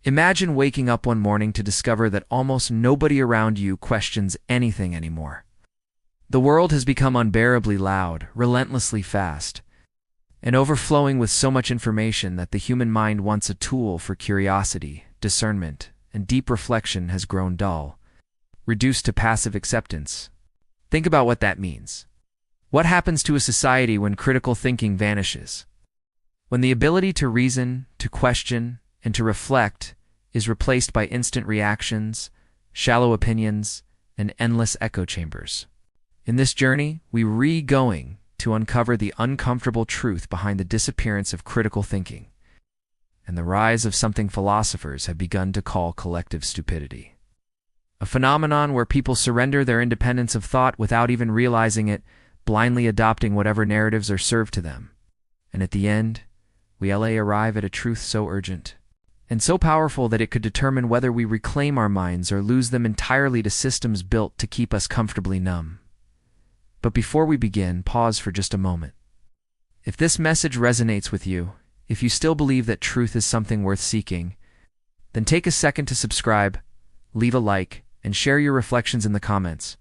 Imagine waking up one morning to discover that almost nobody around you questions anything anymore. The world has become unbearably loud, relentlessly fast, and overflowing with so much information that the human mind, once a tool for curiosity, discernment, and deep reflection, has grown dull, reduced to passive acceptance. Think about what that means. What happens to a society when critical thinking vanishes? When the ability to reason, to question, and to reflect is replaced by instant reactions, shallow opinions, and endless echo chambers. In this journey, we're going to uncover the uncomfortable truth behind the disappearance of critical thinking and the rise of something philosophers have begun to call collective stupidity. A phenomenon where people surrender their independence of thought without even realizing it, blindly adopting whatever narratives are served to them. And at the end, we arrive at a truth so urgent and so powerful that it could determine whether we reclaim our minds or lose them entirely to systems built to keep us comfortably numb. But before we begin, pause for just a moment. If this message resonates with you, if you still believe that truth is something worth seeking, then take a second to subscribe, leave a like, and share your reflections in the comments.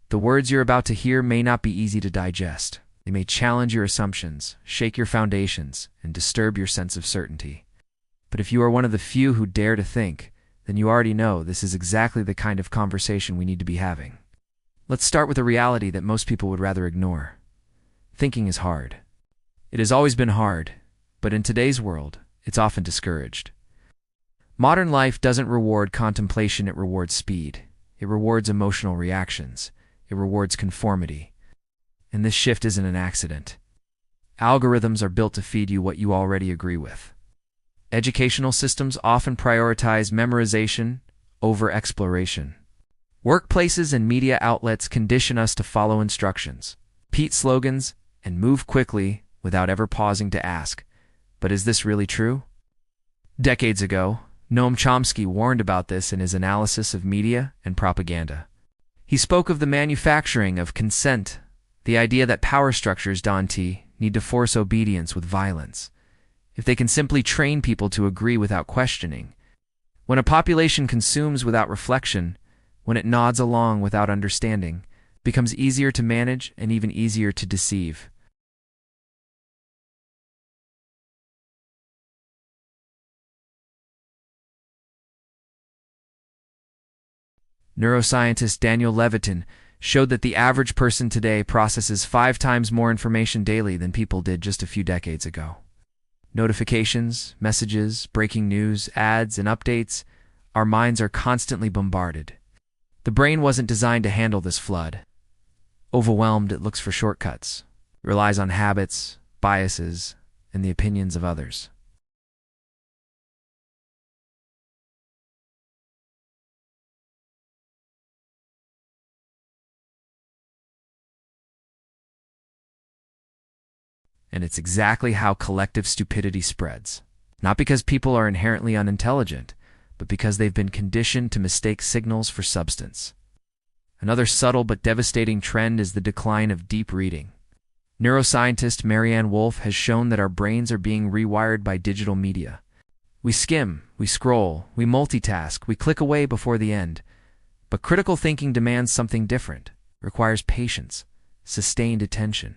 The words you're about to hear may not be easy to digest. They may challenge your assumptions, shake your foundations, and disturb your sense of certainty. But if you are one of the few who dare to think, then you already know this is exactly the kind of conversation we need to be having. Let's start with a reality that most people would rather ignore. Thinking is hard. It has always been hard, but in today's world, it's often discouraged. Modern life doesn't reward contemplation, it rewards speed. It rewards emotional reactions. It rewards conformity. And this shift isn't an accident. Algorithms are built to feed you what you already agree with. Educational systems often prioritize memorization over exploration. Workplaces and media outlets condition us to follow instructions, repeat slogans, and move quickly without ever pausing to ask, but is this really true? Decades ago, Noam Chomsky warned about this in his analysis of media and propaganda. He spoke of the manufacturing of consent, the idea that power structures, need to force obedience with violence. If they can simply train people to agree without questioning. When a population consumes without reflection, when it nods along without understanding, it becomes easier to manage and even easier to deceive. Neuroscientist Daniel Levitin showed that the average person today processes 5 times more information daily than people did just a few decades ago. Notifications, messages, breaking news, ads, and updates, our minds are constantly bombarded. The brain wasn't designed to handle this flood. Overwhelmed, it looks for shortcuts, relies on habits, biases, and the opinions of others. And it's exactly how collective stupidity spreads. Not because people are inherently unintelligent, but because they've been conditioned to mistake signals for substance. Another subtle but devastating trend is the decline of deep reading. Neuroscientist Marianne Wolf has shown that our brains are being rewired by digital media. We skim, we scroll, we multitask, we click away before the end. But critical thinking demands something different, requires patience, sustained attention.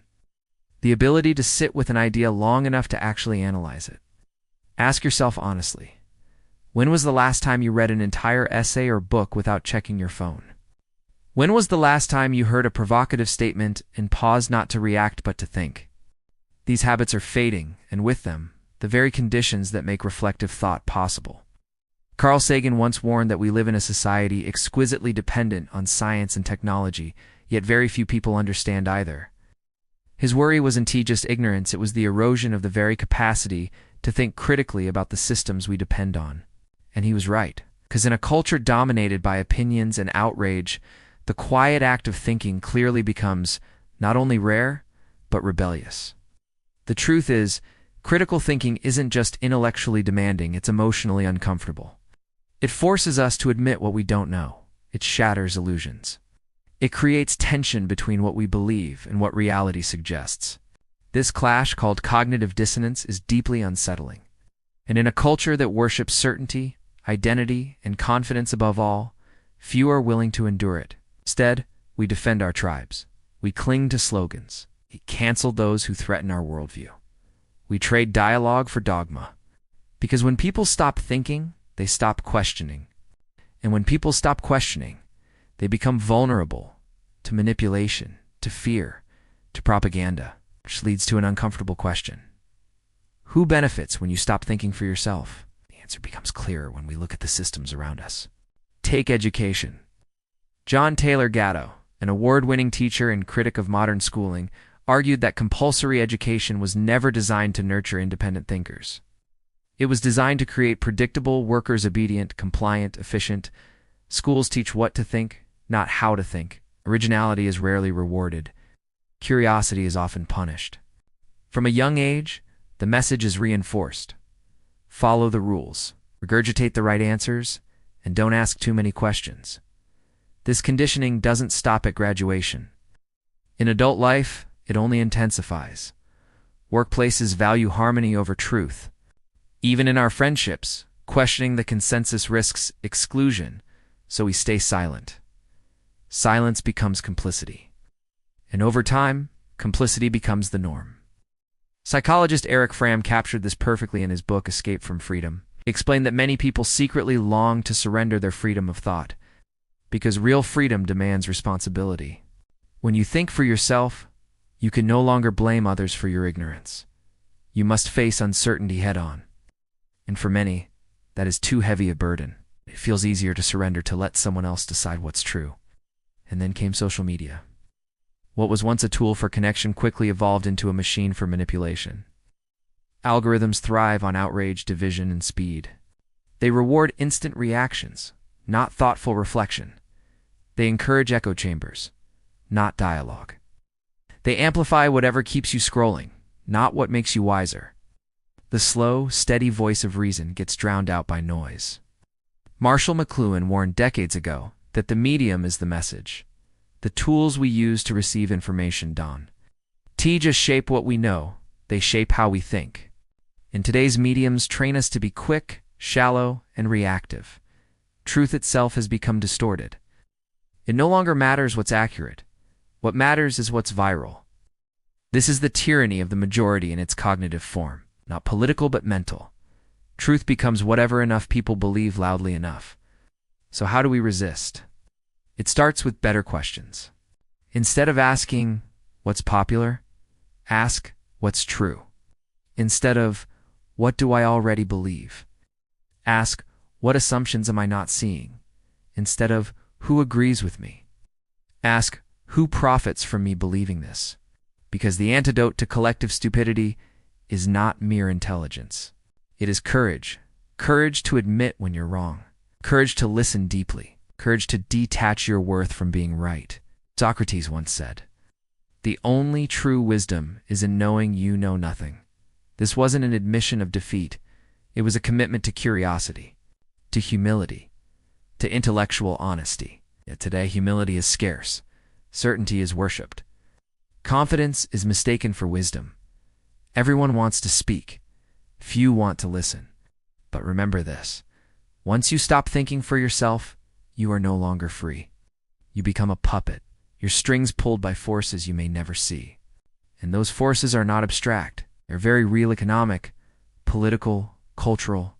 The ability to sit with an idea long enough to actually analyze it. Ask yourself honestly, when was the last time you read an entire essay or book without checking your phone? When was the last time you heard a provocative statement and paused not to react but to think? These habits are fading, and with them, the very conditions that make reflective thought possible. Carl Sagan once warned that we live in a society exquisitely dependent on science and technology, yet very few people understand either. His worry wasn't just ignorance, it was the erosion of the very capacity to think critically about the systems we depend on. And he was right, because in a culture dominated by opinions and outrage, the quiet act of thinking clearly becomes not only rare, but rebellious. The truth is, critical thinking isn't just intellectually demanding, it's emotionally uncomfortable. It forces us to admit what we don't know. It shatters illusions. It creates tension between what we believe and what reality suggests. This clash, called cognitive dissonance, is deeply unsettling. And in a culture that worships certainty, identity, and confidence above all, few are willing to endure it. Instead, we defend our tribes. We cling to slogans. We cancel those who threaten our worldview. We trade dialogue for dogma. Because when people stop thinking, they stop questioning. And when people stop questioning, they become vulnerable to manipulation, to fear, to propaganda, which leads to an uncomfortable question. Who benefits when you stop thinking for yourself? The answer becomes clearer when we look at the systems around us. Take education. John Taylor Gatto, an award-winning teacher and critic of modern schooling, argued that compulsory education was never designed to nurture independent thinkers. It was designed to create predictable, workers-obedient, compliant, efficient. Schools teach what to think, not how to think. Originality is rarely rewarded. Curiosity is often punished. From a young age, the message is reinforced. Follow the rules, regurgitate the right answers, and don't ask too many questions. This conditioning doesn't stop at graduation. In adult life, it only intensifies. Workplaces value harmony over truth. Even in our friendships, questioning the consensus risks exclusion, so we stay silent. Silence becomes complicity. And over time, complicity becomes the norm. Psychologist Eric Fromm captured this perfectly in his book Escape from Freedom. He explained that many people secretly long to surrender their freedom of thought, because real freedom demands responsibility. When you think for yourself, you can no longer blame others for your ignorance. You must face uncertainty head-on. And for many, that is too heavy a burden. It feels easier to surrender to let someone else decide what's true. And then came social media. What was once a tool for connection quickly evolved into a machine for manipulation. Algorithms thrive on outrage, division, and speed. They reward instant reactions, not thoughtful reflection. They encourage echo chambers, not dialogue. They amplify whatever keeps you scrolling, not what makes you wiser. The slow, steady voice of reason gets drowned out by noise. Marshall McLuhan warned decades ago that the medium is the message. The tools we use to receive information don't just shape what we know, they shape how we think. In today's mediums train us to be quick, shallow, and reactive. Truth itself has become distorted. It no longer matters what's accurate. What matters is what's viral. This is the tyranny of the majority in its cognitive form, not political but mental. Truth becomes whatever enough people believe loudly enough. So how do we resist? It starts with better questions. Instead of asking, what's popular? Ask, what's true? Instead of, what do I already believe? Ask, what assumptions am I not seeing? Instead of, who agrees with me? Ask, who profits from me believing this? Because the antidote to collective stupidity is not mere intelligence. It is courage. Courage to admit when you're wrong. Courage to listen deeply. Courage to detach your worth from being right. Socrates once said, "The only true wisdom is in knowing you know nothing." This wasn't an admission of defeat. It was a commitment to curiosity, to humility, to intellectual honesty. Yet today, humility is scarce. Certainty is worshipped. Confidence is mistaken for wisdom. Everyone wants to speak. Few want to listen. But remember this. Once you stop thinking for yourself, you are no longer free. You become a puppet, your strings pulled by forces you may never see. And those forces are not abstract. They're very real: economic, political, cultural.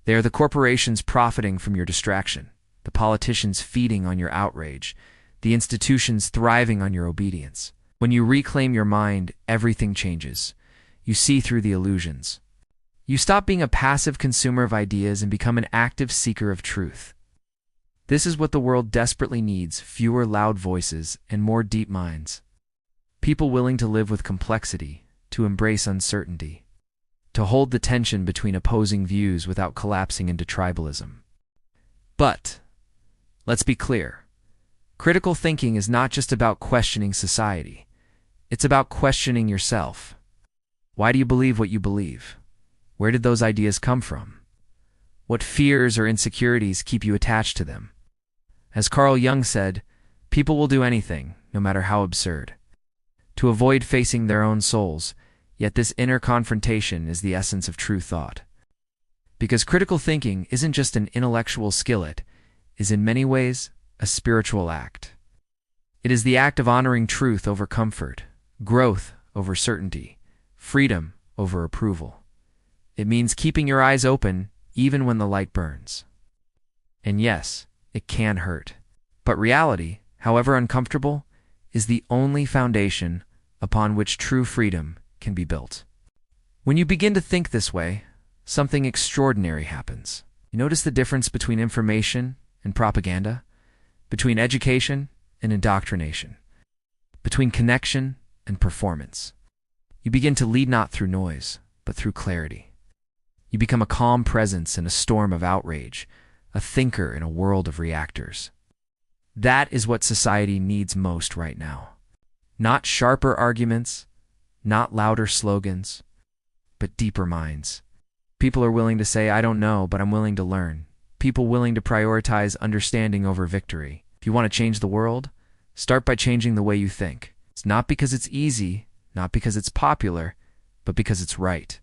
They are the corporations profiting from your distraction, the politicians feeding on your outrage, the institutions thriving on your obedience. When you reclaim your mind, everything changes. You see through the illusions. You stop being a passive consumer of ideas and become an active seeker of truth. This is what the world desperately needs: fewer loud voices and more deep minds. People willing to live with complexity, to embrace uncertainty, to hold the tension between opposing views without collapsing into tribalism. But, let's be clear, critical thinking is not just about questioning society. It's about questioning yourself. Why do you believe what you believe? Where did those ideas come from? What fears or insecurities keep you attached to them? As Carl Jung said, people will do anything, no matter how absurd, to avoid facing their own souls, yet this inner confrontation is the essence of true thought. Because critical thinking isn't just an intellectual skill, it is in many ways a spiritual act. It is the act of honoring truth over comfort, growth over certainty, freedom over approval. It means keeping your eyes open even when the light burns. And yes, it can hurt. But reality, however uncomfortable, is the only foundation upon which true freedom can be built. When you begin to think this way, something extraordinary happens. You notice the difference between information and propaganda, between education and indoctrination, between connection and performance. You begin to lead not through noise, but through clarity. You become a calm presence in a storm of outrage, a thinker in a world of reactors. That is what society needs most right now. Not sharper arguments, not louder slogans, but deeper minds. People are willing to say, I don't know, but I'm willing to learn. People willing to prioritize understanding over victory. If you want to change the world, start by changing the way you think. It's not because it's easy, not because it's popular, but because it's right.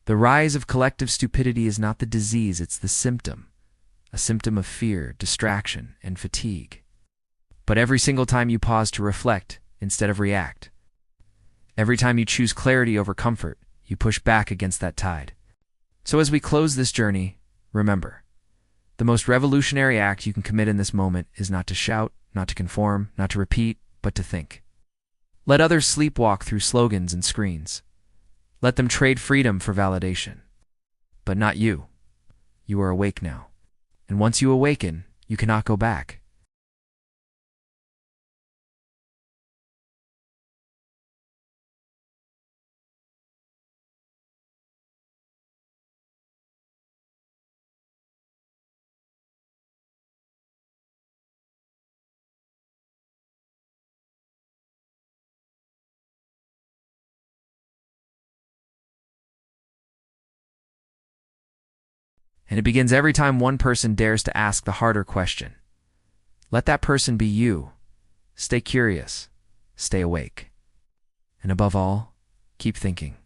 The rise of collective stupidity is not the disease, it's the symptom. A symptom of fear, distraction, and fatigue. But every single time you pause to reflect instead of react, every time you choose clarity over comfort, you push back against that tide. So as we close this journey, remember, the most revolutionary act you can commit in this moment is not to shout, not to conform, not to repeat, but to think. Let others sleepwalk through slogans and screens. Let them trade freedom for validation. But not you. You are awake now. And once you awaken, you cannot go back. And it begins every time one person dares to ask the harder question. Let that person be you. Stay curious. Stay awake. And above all, keep thinking.